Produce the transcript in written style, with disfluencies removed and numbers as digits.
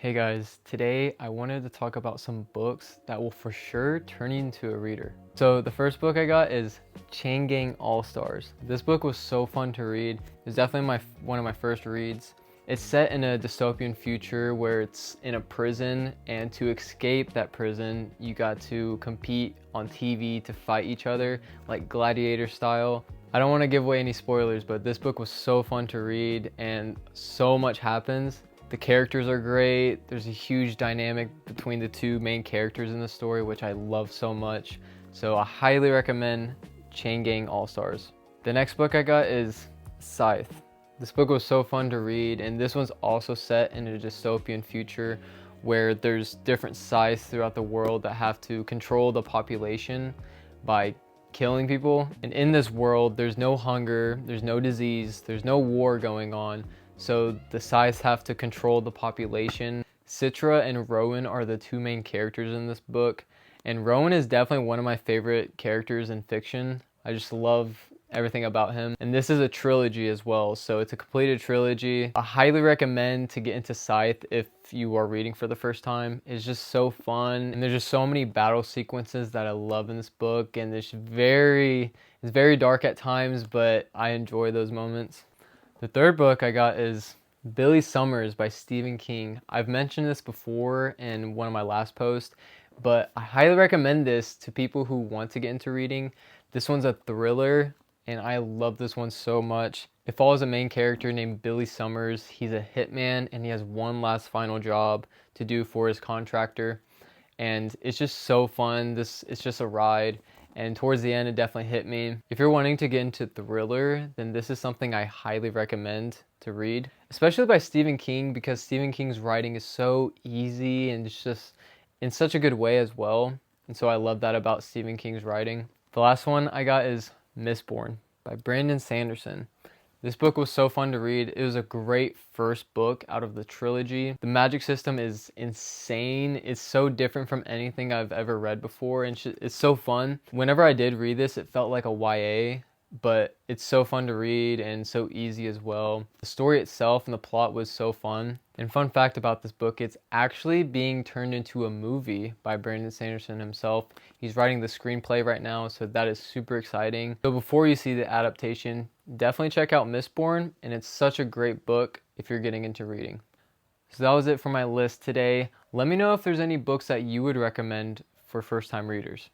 Hey guys, today I wanted to talk about some books that will for sure turn you into a reader. So the first book I got is Chain Gang All-Stars. This book was so fun to read. It was definitely one of my first reads. It's set in a dystopian future where it's in a prison, and to escape that prison, you got to compete on TV to fight each other, like gladiator style. I don't want to give away any spoilers, but this book was so fun to read and so much happens. The characters are great. There's a huge dynamic between the two main characters in the story, which I love so much. So I highly recommend Chain Gang All-Stars. The next book I got is Scythe. This book was so fun to read, and this one's also set in a dystopian future where there's different scythes throughout the world that have to control the population by killing people. And in this world, there's no hunger, there's no disease, there's no war going on. So the scythes have to control the population. Citra and Rowan are the two main characters in this book. And Rowan is definitely one of my favorite characters in fiction. I just love everything about him. And this is a trilogy as well, so it's a completed trilogy. I highly recommend to get into Scythe if you are reading for the first time. It's just so fun, and there's just so many battle sequences that I love in this book, and it's very dark at times, but I enjoy those moments. The third book I got is Billy Summers by Stephen King. I've mentioned this before in one of my last posts, but I highly recommend this to people who want to get into reading. This one's a thriller, and I love this one so much. It follows a main character named Billy Summers. He's a hitman, and he has one last final job to do for his contractor. And it's just so fun. It's just a ride. And towards the end, it definitely hit me. If you're wanting to get into thriller, then this is something I highly recommend to read, especially by Stephen King, because Stephen King's writing is so easy and it's just in such a good way as well. And so I love that about Stephen King's writing. The last one I got is Mistborn by Brandon Sanderson. This book was so fun to read. It was a great first book out of the trilogy. The magic system is insane. It's so different from anything I've ever read before, and it's so fun. Whenever I did read this, it felt like a YA, but it's so fun to read and so easy as well. The story itself and the plot was so fun. And fun fact about this book, it's actually being turned into a movie by Brandon Sanderson himself. He's writing the screenplay right now, so that is super exciting. So before you see the adaptation, definitely check out Mistborn, and it's such a great book if you're getting into reading. So that was it for my list today. Let me know if there's any books that you would recommend for first-time readers.